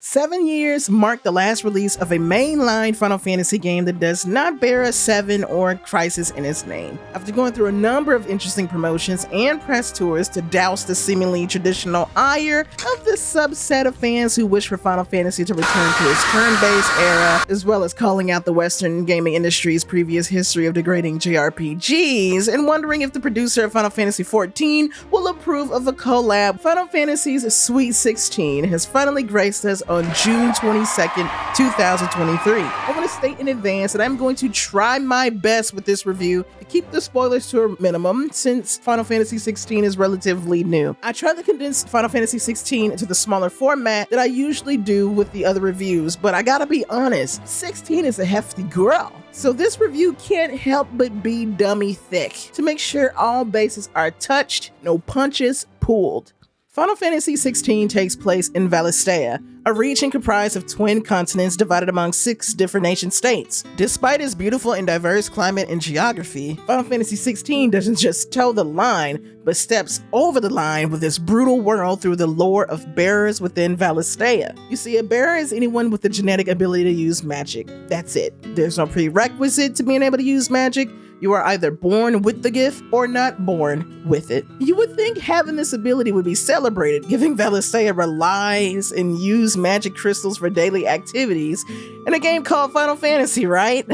7 years marked the last release of a mainline Final Fantasy game that does not bear a 7 or Crisis in its name. After going through a number of interesting promotions and press tours to douse the seemingly traditional ire of the subset of fans who wish for Final Fantasy to return to its turn-based era, as well as calling out the Western gaming industry's previous history of degrading JRPGs, and wondering if the producer of Final Fantasy XIV will approve of a collab, Final Fantasy's Sweet 16 has finally graced us on June 22nd, 2023. I want to state in advance that I'm going to try my best with this review to keep the spoilers to a minimum since Final Fantasy XVI is relatively new. I tried to condense Final Fantasy XVI into the smaller format that I usually do with the other reviews, but I gotta be honest, 16 is a hefty girl. So this review can't help but be dummy thick to make sure all bases are touched, no punches pulled. Final Fantasy XVI takes place in Valistea, a region comprised of twin continents divided among 6 different nation-states. Despite its beautiful and diverse climate and geography, Final Fantasy XVI doesn't just toe the line, but steps over the line with its brutal world through the lore of bearers within Valistea. You see, a bearer is anyone with the genetic ability to use magic. That's it. There's no prerequisite to being able to use magic. You are either born with the gift or not born with it. You would think having this ability would be celebrated, given Valistea relies and use magic crystals for daily activities in a game called Final Fantasy, right?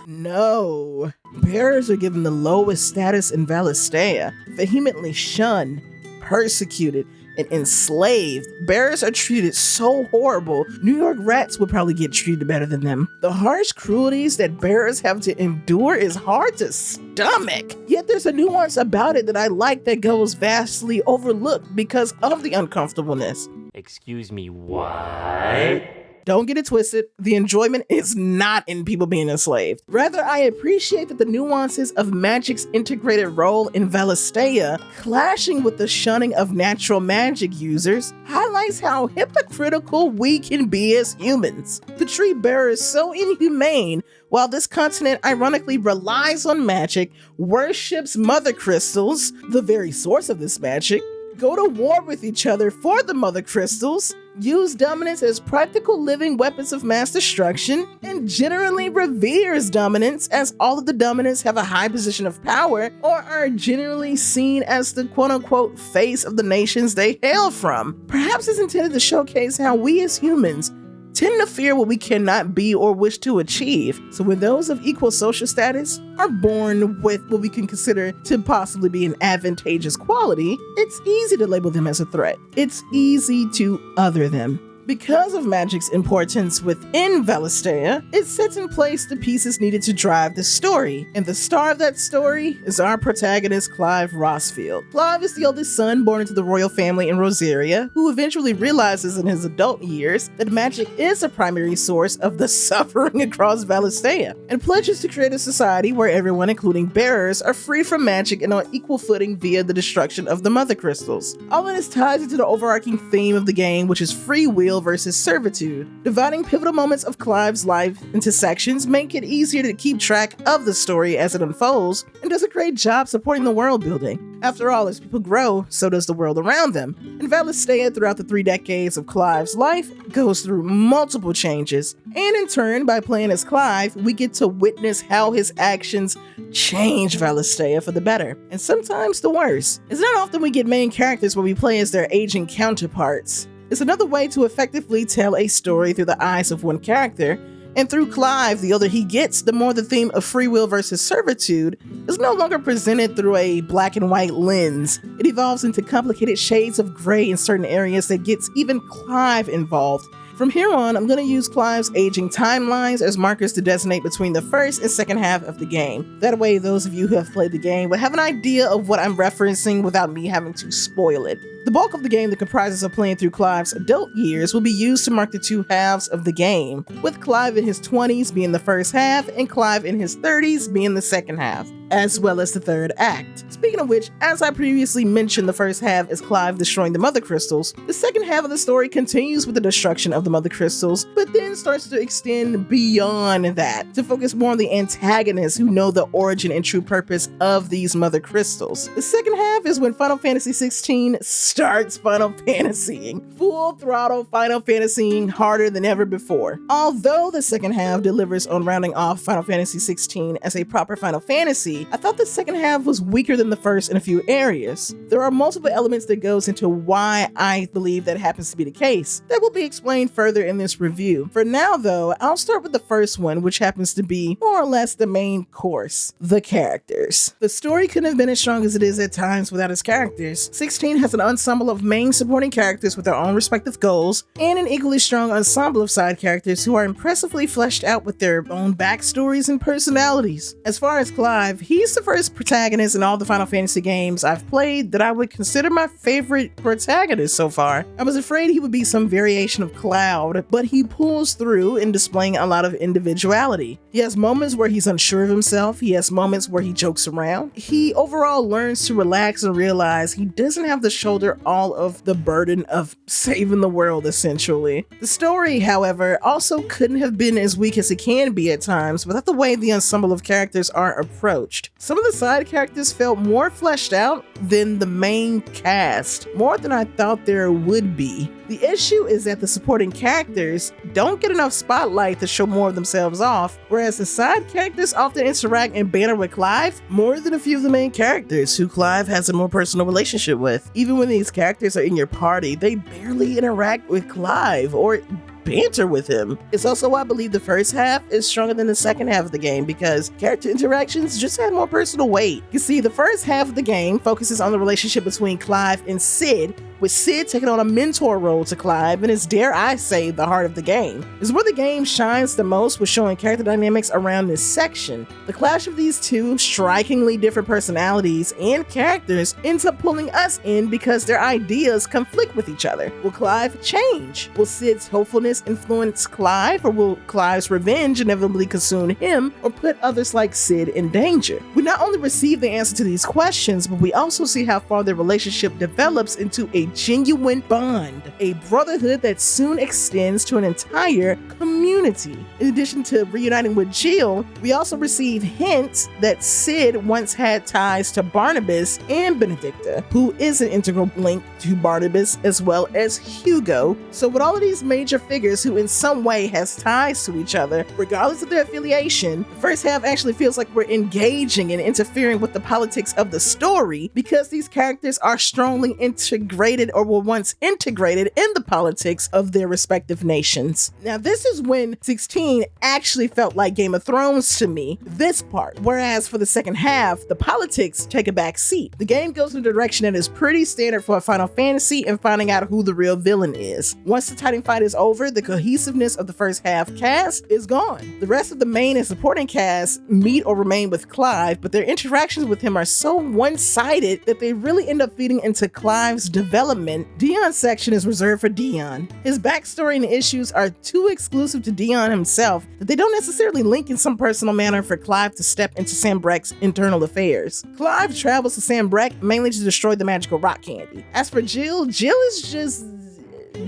No. Bearers are given the lowest status in Valistea, vehemently shunned, persecuted, and enslaved. Bearers are treated so horrible, New York rats would probably get treated better than them. The harsh cruelties that bearers have to endure is hard to stomach. Yet there's a nuance about it that I like that goes vastly overlooked because of the uncomfortableness. Excuse me, what? Don't get it twisted, the enjoyment is not in people being enslaved. Rather, I appreciate that the nuances of magic's integrated role in Valistea, clashing with the shunning of natural magic users, highlights how hypocritical we can be as humans. To treat bearers so inhumane, while this continent ironically relies on magic, worships mother crystals, the very source of this magic, go to war with each other for the mother crystals, use dominance as practical living weapons of mass destruction, and generally reveres dominance as all of the dominants have a high position of power or are generally seen as the quote-unquote face of the nations they hail from. Perhaps it's intended to showcase how we as humans tend to fear what we cannot be or wish to achieve. So when those of equal social status are born with what we can consider to possibly be an advantageous quality, it's easy to label them as a threat. It's easy to other them. Because of magic's importance within Valistea, it sets in place the pieces needed to drive the story. And the star of that story is our protagonist, Clive Rossfield. Clive is the oldest son born into the royal family in Rosaria, who eventually realizes in his adult years that magic is a primary source of the suffering across Valistea, and pledges to create a society where everyone, including bearers, are free from magic and on equal footing via the destruction of the mother crystals. All of this ties into the overarching theme of the game, which is free will versus servitude. Dividing pivotal moments of Clive's life into sections make it easier to keep track of the story as it unfolds, and does a great job supporting the world building. After all, as people grow, so does the world around them. And Valistea, throughout the 3 decades of Clive's life, goes through multiple changes. And in turn, by playing as Clive, we get to witness how his actions change Valistea for the better, and sometimes the worse. It's not often we get main characters where we play as their aging counterparts. It's another way to effectively tell a story through the eyes of one character, and through Clive, the older he gets, the more the theme of free will versus servitude is no longer presented through a black and white lens. It evolves into complicated shades of gray in certain areas that gets even Clive involved. From here on, I'm going to use Clive's aging timelines as markers to designate between the first and second half of the game. That way, those of you who have played the game will have an idea of what I'm referencing without me having to spoil it. The bulk of the game that comprises of playing through Clive's adult years will be used to mark the 2 halves of the game, with Clive in his 20s being the first half and Clive in his 30s being the second half, as well as the third act. Speaking of which, as I previously mentioned, the first half is Clive destroying the mother crystals. The second half of the story continues with the destruction of the mother crystals, but then starts to extend beyond that to focus more on the antagonists who know the origin and true purpose of these mother crystals. The second half is when Final Fantasy XVI starts Final Fantasying. Full throttle Final Fantasying harder than ever before. Although the second half delivers on rounding off Final Fantasy XVI as a proper Final Fantasy, I thought the second half was weaker than the first in a few areas. There are multiple elements that goes into why I believe that happens to be the case. That will be explained further in this review. For now though, I'll start with the first one, which happens to be more or less the main course: the characters. The story couldn't have been as strong as it is at times without its characters. 16 has an ensemble of main supporting characters with their own respective goals, and an equally strong ensemble of side characters who are impressively fleshed out with their own backstories and personalities. As far as Clive, he's the first protagonist in all the Final Fantasy games I've played that I would consider my favorite protagonist so far. I was afraid he would be some variation of Cloud, but he pulls through in displaying a lot of individuality. He has moments where he's unsure of himself, he has moments where he jokes around. He overall learns to relax and realize he doesn't have to shoulder all of the burden of saving the world, essentially. The story, however, also couldn't have been as weak as it can be at times without the way the ensemble of characters are approached. Some of the side characters felt more fleshed out than the main cast, more than I thought there would be. The issue is that the supporting characters don't get enough spotlight to show more of themselves off, whereas the side characters often interact and banter with Clive more than a few of the main characters, who Clive has a more personal relationship with. Even when these characters are in your party, they barely interact with Clive or banter with him. It's also why I believe the first half is stronger than the second half of the game, because character interactions just had more personal weight. You see, the first half of the game focuses on the relationship between Clive and Cid, with Cid taking on a mentor role to Clive and is, dare I say, the heart of the game. It's where the game shines the most with showing character dynamics around this section. The clash of these two strikingly different personalities and characters ends up pulling us in because their ideas conflict with each other. Will Clive change? Will Cid's hopefulness influence Clive, or will Clive's revenge inevitably consume him or put others like Cid in danger? We not only receive the answer to these questions, but we also see how far their relationship develops into a genuine bond, a brotherhood that soon extends to an entire community. In addition to reuniting with Jill, we also receive hints that Cid once had ties to Barnabas and Benedicta, who is an integral link to Barnabas as well as Hugo. So with all of these major figures who in some way has ties to each other, regardless of their affiliation, the first half actually feels like we're engaging and interfering with the politics of the story because these characters are strongly integrated or were once integrated in the politics of their respective nations. Now this is when 16 actually felt like Game of Thrones to me, this part, whereas for the second half, the politics take a back seat. The game goes in a direction that is pretty standard for a Final Fantasy and finding out who the real villain is. Once the Titan fight is over, the cohesiveness of the first half cast is gone. The rest of the main and supporting cast meet or remain with Clive, but their interactions with him are so one-sided that they really end up feeding into Clive's development. Dion's section is reserved for Dion. His backstory and issues are too exclusive to Dion himself that they don't necessarily link in some personal manner for Clive to step into Sambrecht's internal affairs. Clive travels to Sambrecht mainly to destroy the magical rock candy. As for Jill, Jill is just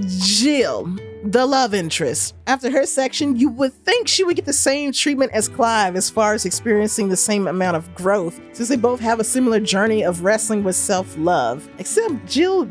Jill, the love interest. After her section, you would think she would get the same treatment as Clive as far as experiencing the same amount of growth, since they both have a similar journey of wrestling with self-love. Except Jill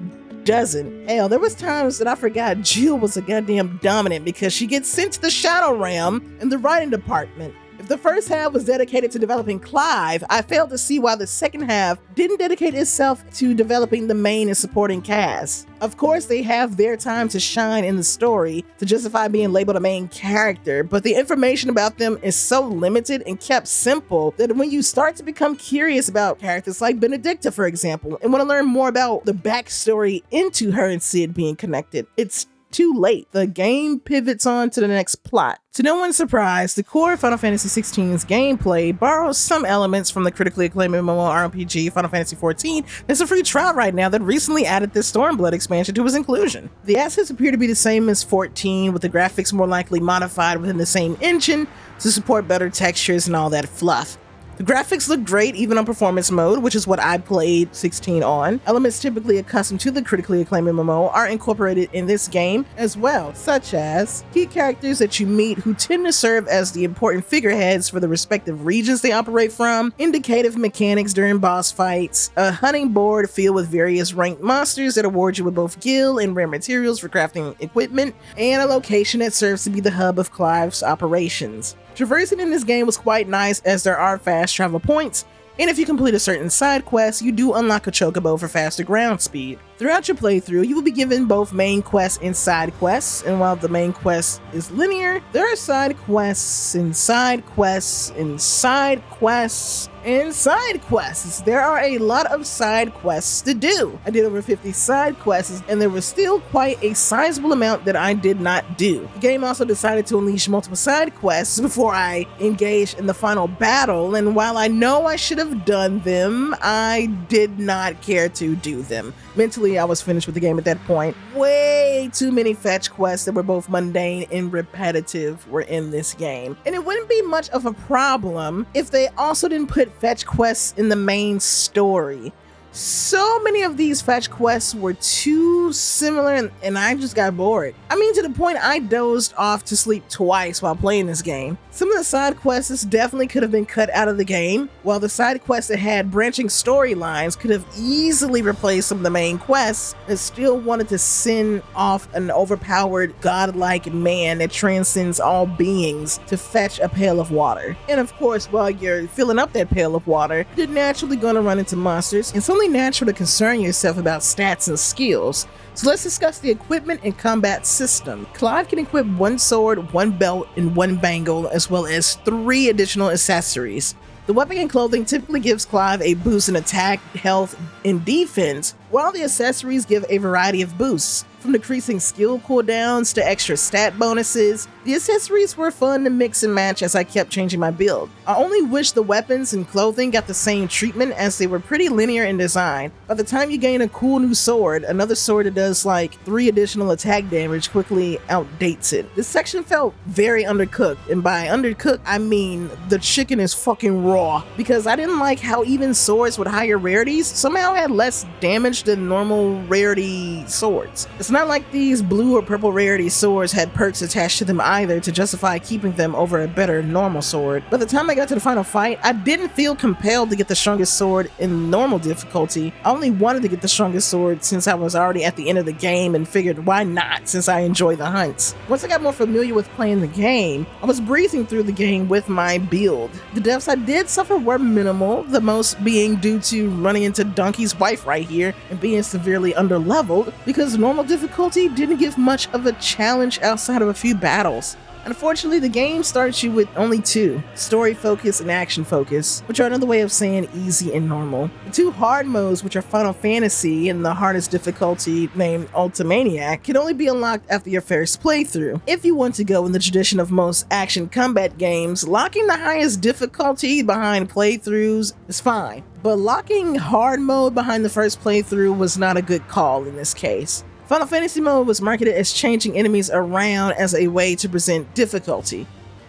doesn't. Hell, there was times that I forgot Jill was a goddamn dominant because she gets sent to the Shadow Realm in the writing department. If the first half was dedicated to developing Clive, I failed to see why the second half didn't dedicate itself to developing the main and supporting cast. Of course, they have their time to shine in the story to justify being labeled a main character, but the information about them is so limited and kept simple that when you start to become curious about characters like Benedicta, for example, and want to learn more about the backstory into her and Cid being connected, it's too late. The game pivots on to the next plot. To no one's surprise, the core Final Fantasy XVI's gameplay borrows some elements from the critically acclaimed MMORPG Final Fantasy XIV. There's a free trial right now that recently added this Stormblood expansion to its inclusion. The assets appear to be the same as 14, with the graphics more likely modified within the same engine to support better textures and all that fluff. The The graphics look great even on performance mode, which is what I played 16 on. Elements typically accustomed to the critically acclaimed MMO are incorporated in this game as well, such as key characters that you meet who tend to serve as the important figureheads for the respective regions they operate from, indicative mechanics during boss fights, a hunting board filled with various ranked monsters that award you with both gil and rare materials for crafting equipment, and a location that serves to be the hub of Clive's operations. Traversing in this game was quite nice as there are fast travel points, and if you complete a certain side quest, you do unlock a chocobo for faster ground speed. Throughout your playthrough, you will be given both main quests and side quests, and while the main quest is linear, there are side quests and side quests and side quests and side quests. There are a lot of side quests to do. I did over 50 side quests, and there was still quite a sizable amount that I did not do. The game also decided to unleash multiple side quests before I engaged in the final battle, and while I know I should have done them, I did not care to do them. Mentally, I was finished with the game at that point. Way too many fetch quests that were both mundane and repetitive were in this game. And it wouldn't be much of a problem if they also didn't put fetch quests in the main story. So many of these fetch quests were too similar and I just got bored. I mean, to the point I dozed off to sleep twice while playing this game. Some of the side quests definitely could have been cut out of the game, while the side quests that had branching storylines could have easily replaced some of the main quests and still wanted to send off an overpowered godlike man that transcends all beings to fetch a pail of water. And of course, while you're filling up that pail of water, you're naturally going to run into monsters. It's only natural to concern yourself about stats and skills. So let's discuss the equipment and combat system. Clive can equip one sword, one belt, and one bangle, as well as 3 additional accessories. The weapon and clothing typically gives Clive a boost in attack, health, and defense, while the accessories give a variety of boosts. From decreasing skill cooldowns to extra stat bonuses, the accessories were fun to mix and match as I kept changing my build. I only wish the weapons and clothing got the same treatment as they were pretty linear in design. By the time you gain a cool new sword, another sword that does like 3 additional attack damage quickly outdates it. This section felt very undercooked, and by undercooked, I mean the chicken is fucking raw, because I didn't like how even swords with higher rarities somehow had less damage than normal rarity swords. It's not like these blue or purple rarity swords had perks attached to them either to justify keeping them over a better normal sword. By the time I got to the final fight, I didn't feel compelled to get the strongest sword in normal difficulty. I only wanted to get the strongest sword since I was already at the end of the game and figured why not, since I enjoy the hunts. Once I got more familiar with playing the game, I was breezing through the game with my build. The deaths I did suffer were minimal, the most being due to running into Donkey's wife right here and being severely underleveled, because normal difficulty didn't give much of a challenge outside of a few battles. Unfortunately, the game starts you with only 2, story focus and action focus, which are another way of saying easy and normal. The 2 hard modes, which are Final Fantasy and the hardest difficulty named Ultimaniac, can only be unlocked after your first playthrough. If you want to go in the tradition of most action combat games, locking the highest difficulty behind playthroughs is fine, but locking hard mode behind the first playthrough was not a good call in this case. Final Fantasy mode was marketed as changing enemies around as a way to present difficulty.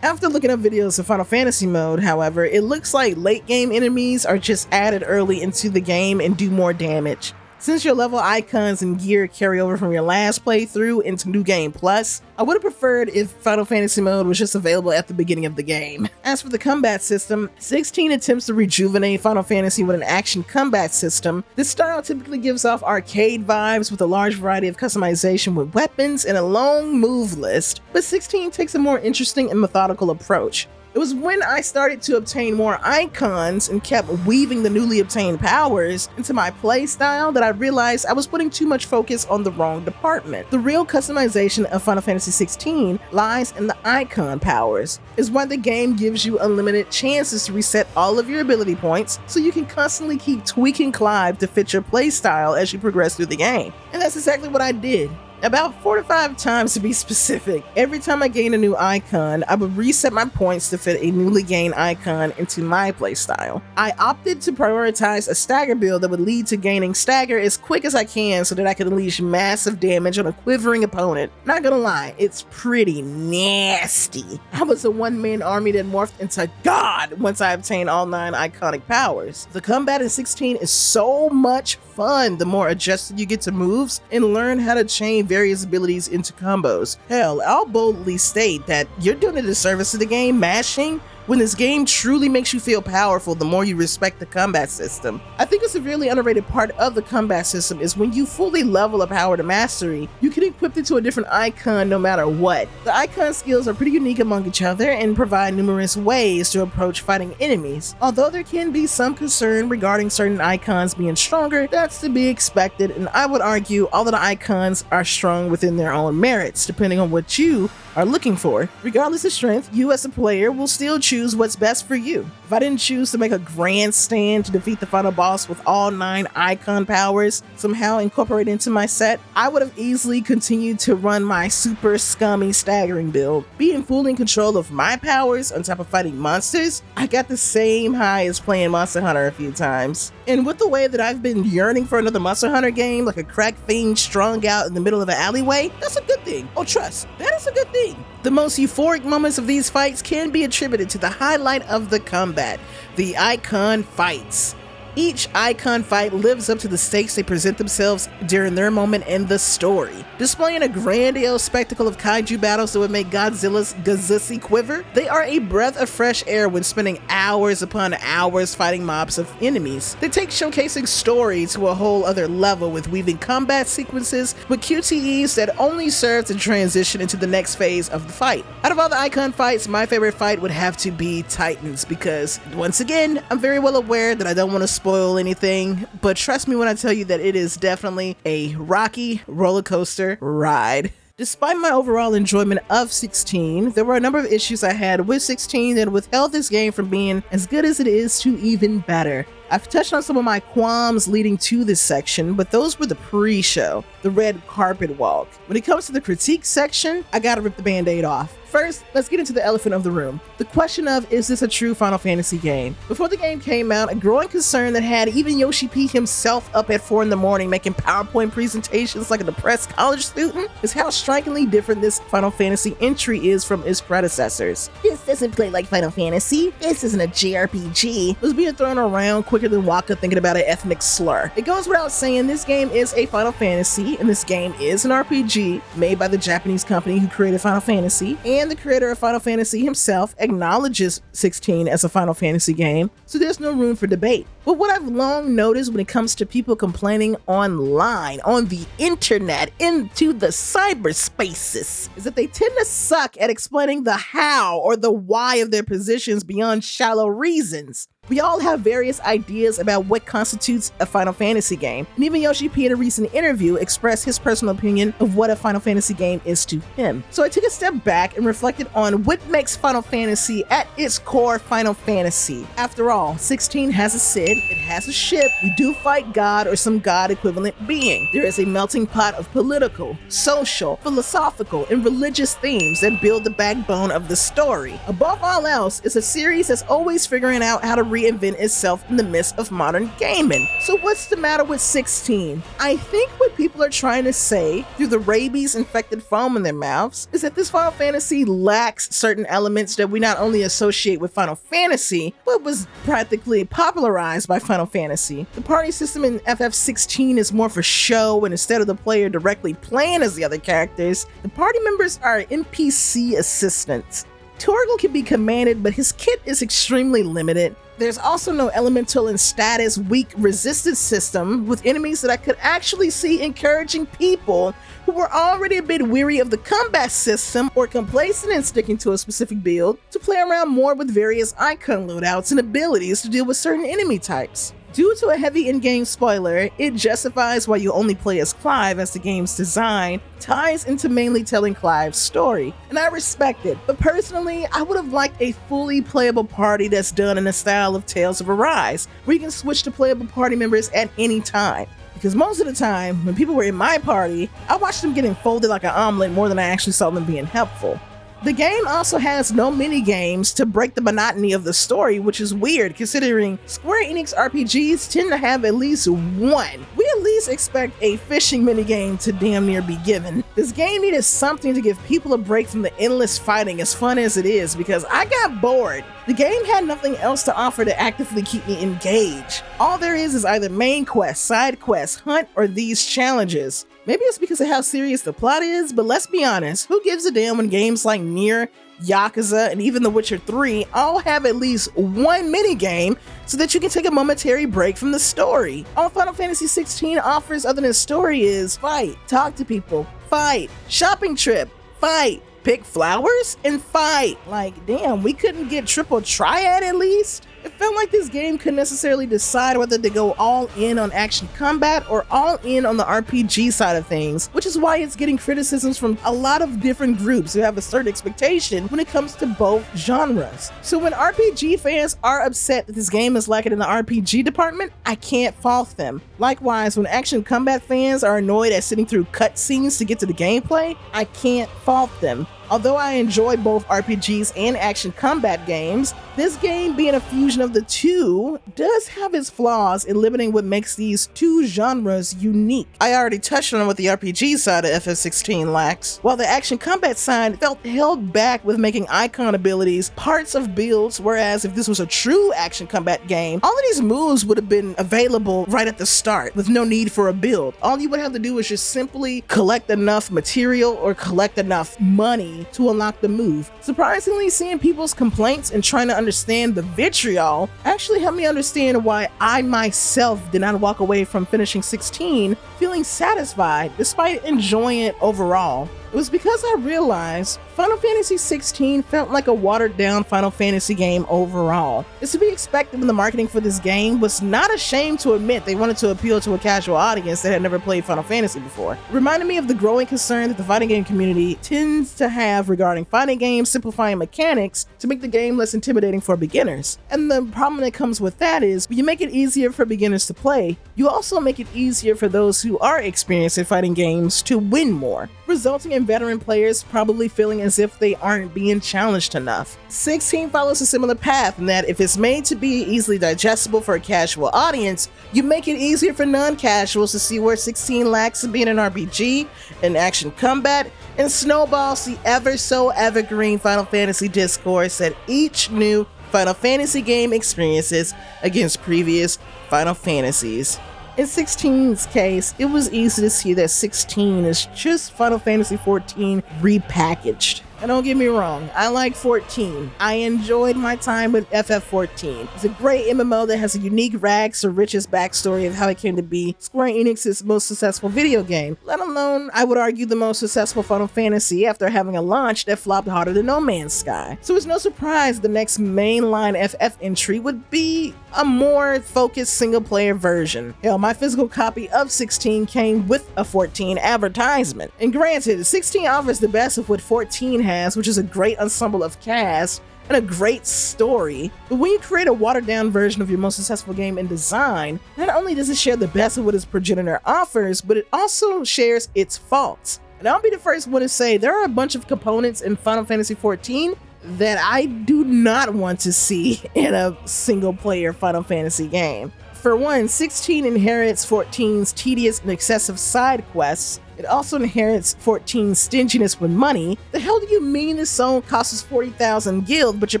After looking up videos of Final Fantasy mode, however, it looks like late game enemies are just added early into the game and do more damage. Since your level icons and gear carry over from your last playthrough into New Game Plus, I would have preferred if Final Fantasy mode was just available at the beginning of the game. As for the combat system, 16 attempts to rejuvenate Final Fantasy with an action combat system. This style typically gives off arcade vibes with a large variety of customization with weapons and a long move list, but 16 takes a more interesting and methodical approach. It was when I started to obtain more icons and kept weaving the newly obtained powers into my playstyle that I realized I was putting too much focus on the wrong department. The real customization of Final Fantasy XVI lies in the icon powers. It's why the game gives you unlimited chances to reset all of your ability points, so you can constantly keep tweaking Clive to fit your playstyle as you progress through the game. And that's exactly what I did. about 4 to 5 times to be specific. Every time I gain a new icon, I would reset my points to fit a newly gained icon into my playstyle. I opted to prioritize a stagger build that would lead to gaining stagger as quick as I can so that I could unleash massive damage on a quivering opponent. Not gonna lie, it's pretty nasty. I was a one-man army that morphed into God once I obtained all 9 iconic powers. The combat in 16 is so much fun the more adjusted you get to moves and learn how to chain various abilities into combos. Hell, I'll boldly state that you're doing a disservice to the game mashing when this game truly makes you feel powerful the more you respect the combat system. I think a severely underrated part of the combat system is when you fully level a power to mastery, you can equip it to a different icon no matter what. The icon skills are pretty unique among each other and provide numerous ways to approach fighting enemies. Although there can be some concern regarding certain icons being stronger, that's to be expected, and I would argue all of the icons are strong within their own merits, depending on what you are looking for. Regardless of strength, you as a player will still choose what's best for you. If I didn't choose to make a grandstand to defeat the final boss with all 9 icon powers somehow incorporated into my set, I would have easily continued to run my super scummy staggering build. Being fully in control of my powers on top of fighting monsters, I got the same high as playing Monster Hunter a few times. And with the way that I've been yearning for another Monster Hunter game, like a crack fiend strung out in the middle of an alleyway, that's a good thing. Oh, trust, that is a good thing. The most euphoric moments of these fights can be attributed to the highlight of the combat, the icon fights. Each icon fight lives up to the stakes they present themselves during their moment in the story. Displaying a grandiose spectacle of kaiju battles that would make Godzilla's Gazussi quiver, they are a breath of fresh air when spending hours upon hours fighting mobs of enemies. They take showcasing story to a whole other level with weaving combat sequences with QTEs that only serve to transition into the next phase of the fight. Out of all the icon fights, my favorite fight would have to be Titans because, once again, I'm very well aware that I don't want to spoil anything, but trust me when I tell you that it is definitely a rocky roller coaster ride. Despite my overall enjoyment of 16, there were a number of issues I had with 16 that withheld this game from being as good as it is to even better. I've touched on some of my qualms leading to this section, but those were the pre-show, the red carpet walk. When it comes to the critique section, I gotta rip the band-aid off. First, let's get into the elephant of the room. The question of, is this a true Final Fantasy game? Before the game came out, a growing concern that had even Yoshi P himself up at 4 in the morning making PowerPoint presentations like a depressed college student is how strikingly different this Final Fantasy entry is from its predecessors. This doesn't play like Final Fantasy. This isn't a JRPG. Was being thrown around quicker than Waka thinking about an ethnic slur. It goes without saying this game is a Final Fantasy, and this game is an RPG made by the Japanese company who created Final Fantasy, and the creator of Final Fantasy himself acknowledges 16 as a Final Fantasy game, so there's no room for debate. But what I've long noticed when it comes to people complaining online, on the internet, into the cyberspaces, is that they tend to suck at explaining the how or the why of their positions beyond shallow reasons. We all have various ideas about what constitutes a Final Fantasy game, and even Yoshi P in a recent interview expressed his personal opinion of what a Final Fantasy game is to him. So I took a step back and reflected on what makes Final Fantasy at its core Final Fantasy. After all, 16 has a Cid, it has a ship, we do fight God or some God equivalent being. There is a melting pot of political, social, philosophical, and religious themes that build the backbone of the story. Above all else, it's a series that's always figuring out how to reinvent itself in the midst of modern gaming. So what's the matter with 16? I think what people are trying to say through the rabies-infected foam in their mouths is that this Final Fantasy lacks certain elements that we not only associate with Final Fantasy, but was practically popularized by Final Fantasy. The party system in FF16 is more for show, and instead of the player directly playing as the other characters, the party members are NPC assistants. Torgal can be commanded, but his kit is extremely limited. There's also no elemental and status weak resistance system with enemies that I could actually see encouraging people who were already a bit weary of the combat system or complacent in sticking to a specific build to play around more with various icon loadouts and abilities to deal with certain enemy types. Due to a heavy in-game spoiler, it justifies why you only play as Clive, as the game's design ties into mainly telling Clive's story, and I respect it, but personally, I would have liked a fully playable party that's done in the style of Tales of Arise, where you can switch to playable party members at any time. because most of the time, when people were in my party, I watched them getting folded like an omelet more than I actually saw them being helpful. The game also has no mini games to break the monotony of the story, which is weird considering Square Enix RPGs tend to have at least one. We at least expect a fishing minigame to damn near be given. This game needed something to give people a break from the endless fighting, as fun as it is, because I got bored. The game had nothing else to offer to actively keep me engaged. All there is either main quest, side quest, hunt, or these challenges. Maybe it's because of how serious the plot is, but let's be honest, who gives a damn when games like Nier, Yakuza, and even The Witcher 3 all have at least one minigame so that you can take a momentary break from the story. All Final Fantasy XVI offers other than story is fight, talk to people, fight, shopping trip, fight, pick flowers, and fight. Like, damn, we couldn't get triple triad at least? It felt like this game couldn't necessarily decide whether to go all in on action combat or all in on the RPG side of things, which is why it's getting criticisms from a lot of different groups who have a certain expectation when it comes to both genres. So when RPG fans are upset that this game is lacking in the RPG department, I can't fault them. Likewise, when action combat fans are annoyed at sitting through cutscenes to get to the gameplay, I can't fault them. Although I enjoy both RPGs and action combat games, this game being a fusion of the two does have its flaws in limiting what makes these two genres unique. I already touched on what the RPG side of FF16 lacks, while the action combat side felt held back with making icon abilities parts of builds, whereas if this was a true action combat game, all of these moves would have been available right at the start with no need for a build. All you would have to do is just simply collect enough material or collect enough money to unlock the move. Surprisingly, seeing people's complaints and trying to understand the vitriol actually helped me understand why I myself did not walk away from finishing 16 feeling satisfied despite enjoying it overall. It was because I realized Final Fantasy XVI felt like a watered down Final Fantasy game overall. It's to be expected when the marketing for this game was not ashamed to admit they wanted to appeal to a casual audience that had never played Final Fantasy before. It reminded me of the growing concern that the fighting game community tends to have regarding fighting games simplifying mechanics to make the game less intimidating for beginners. And the problem that comes with that is when you make it easier for beginners to play, you also make it easier for those who are experienced at fighting games to win more, resulting in veteran players probably feeling as if they aren't being challenged enough. 16 follows a similar path in that if it's made to be easily digestible for a casual audience, you make it easier for non-casuals to see where 16 lacks in being an RPG, an action combat, and snowballs the ever so evergreen Final Fantasy discourse that each new Final Fantasy game experiences against previous Final Fantasies. In 16's case, it was easy to see that 16 is just Final Fantasy XIV repackaged. And don't get me wrong, I like 14. I enjoyed my time with FF14. It's a great MMO that has a unique rags to riches backstory of how it came to be Square Enix's most successful video game, let alone, I would argue, the most successful Final Fantasy after having a launch that flopped harder than No Man's Sky. So it's no surprise the next mainline FF entry would be a more focused single-player version. Hell, my physical copy of 16 came with a 14 advertisement. And granted, 16 offers the best of what 14 has, which is a great ensemble of cast and a great story. But when you create a watered-down version of your most successful game in design, not only does it share the best of what its progenitor offers, but it also shares its faults. And I'll be the first one to say there are a bunch of components in Final Fantasy XIV that I do not want to see in a single-player Final Fantasy game. For one, 16 inherits 14's tedious and excessive side quests. It also inherits 14's stinginess with money. The hell do you mean this zone costs us 40,000 gil, but you're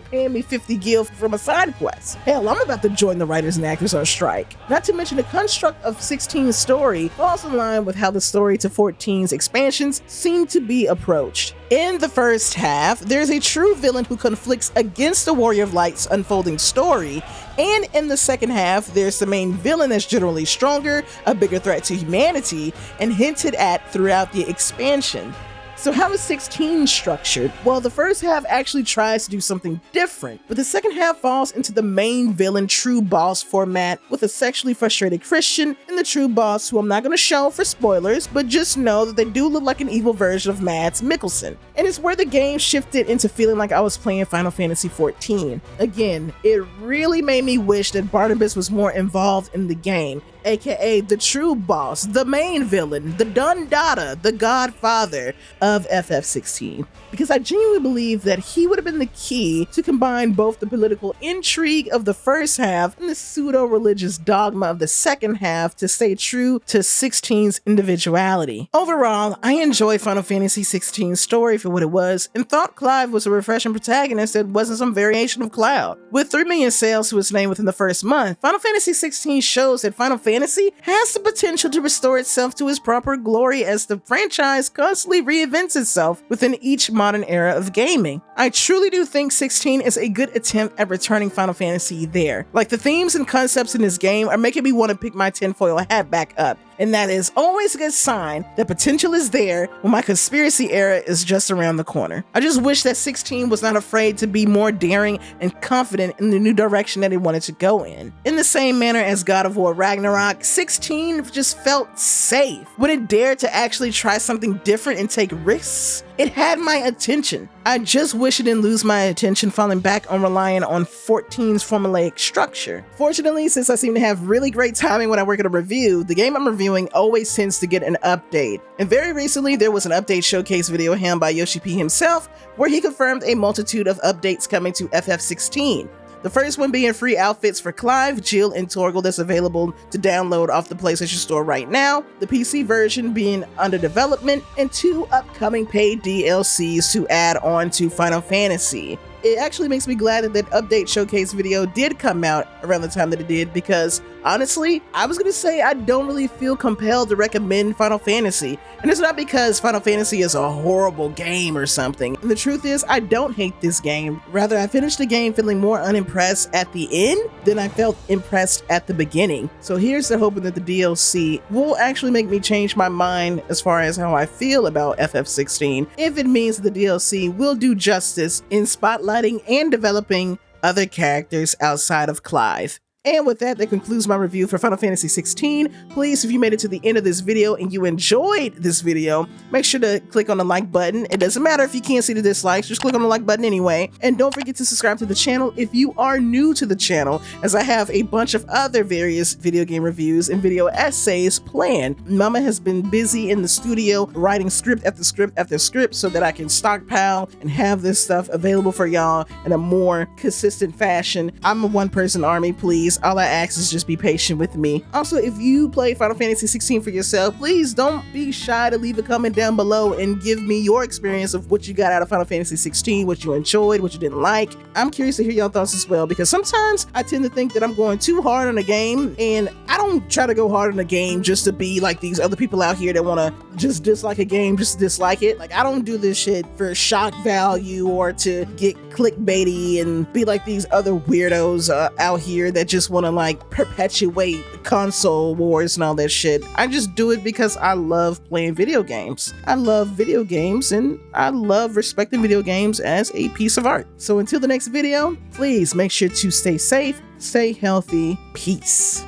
paying me 50 gil from a side quest? Hell, I'm about to join the writers and actors on strike. Not to mention the construct of 16's story falls in line with how the story to 14's expansions seem to be approached. In the first half, there's a true villain who conflicts against the Warrior of Light's unfolding story, and in the second half, there's the main villain that's generally stronger, a bigger threat to humanity, and hinted at throughout the expansion. So how is 16 structured? Well, the first half actually tries to do something different, but the second half falls into the main villain true boss format with a sexually frustrated Christian and the true boss, who I'm not going to show for spoilers, but just know that they do look like an evil version of Mads Mikkelsen. And it's where the game shifted into feeling like I was playing Final Fantasy XIV. Again, it really made me wish that Barnabas was more involved in the game, aka the true boss, the main villain, the Dundada, the godfather of FF16. Because I genuinely believe that he would have been the key to combine both the political intrigue of the first half and the pseudo-religious dogma of the second half to stay true to 16's individuality. Overall, I enjoyed Final Fantasy XVI's story for what it was, and thought Clive was a refreshing protagonist that wasn't some variation of Cloud. With 3 million sales to its name within the first month, Final Fantasy XVI shows that Final Fantasy has the potential to restore itself to its proper glory as the franchise constantly reinvents itself within each modern era of gaming. I truly do think 16 is a good attempt at returning Final Fantasy there. Like, the themes and concepts in this game are making me want to pick my tinfoil hat back up. And that is always a good sign that potential is there when my conspiracy era is just around the corner. I just wish that 16 was not afraid to be more daring and confident in the new direction that it wanted to go in. In the same manner as God of War Ragnarok, 16 just felt safe. When it dared to actually try something different and take risks, it had my attention. I just wish it didn't lose my attention falling back on relying on 14's formulaic structure. Fortunately, since I seem to have really great timing when I work at a review, the game I'm reviewing always tends to get an update. And very recently, there was an update showcase video of him by Yoshi P himself, where he confirmed a multitude of updates coming to FF16. The first one being free outfits for Clive, Jill, and Torgal that's available to download off the PlayStation Store right now, the PC version being under development, and 2 upcoming paid DLCs to add on to Final Fantasy. It actually makes me glad that that update showcase video did come out around the time that it did, because honestly, I was gonna say I don't really feel compelled to recommend Final Fantasy. And it's not because Final Fantasy is a horrible game or something. And the truth is, I don't hate this game. Rather, I finished the game feeling more unimpressed at the end than I felt impressed at the beginning. So here's the hoping that the DLC will actually make me change my mind as far as how I feel about FF16, if it means that the DLC will do justice in spotlighting and developing other characters outside of Clive. And with that, that concludes my review for Final Fantasy XVI. Please, if you made it to the end of this video and you enjoyed this video, make sure to click on the like button. It doesn't matter if you can't see the dislikes, just click on the like button anyway. And don't forget to subscribe to the channel if you are new to the channel, as I have a bunch of other various video game reviews and video essays planned. Mama has been busy in the studio writing script after script after script so that I can stockpile and have this stuff available for y'all in a more consistent fashion. I'm a one-person army, please. All I ask is just be patient with me. Also, if you play Final Fantasy XVI for yourself, please don't be shy to leave a comment down below and give me your experience of what you got out of Final Fantasy XVI, what you enjoyed, what you didn't like. I'm curious to hear y'all thoughts as well, because sometimes I tend to think that I'm going too hard on a game, and I don't try to go hard on a game just to be like these other people out here that want to just dislike a game just to dislike it. Like, I don't do this shit for shock value or to get clickbaity and be like these other weirdos out here that just want to like perpetuate console wars and all that shit. I just do it because I love playing video games. I love video games, and I love respecting video games as a piece of art. So until the next video, please make sure to stay safe, stay healthy, peace.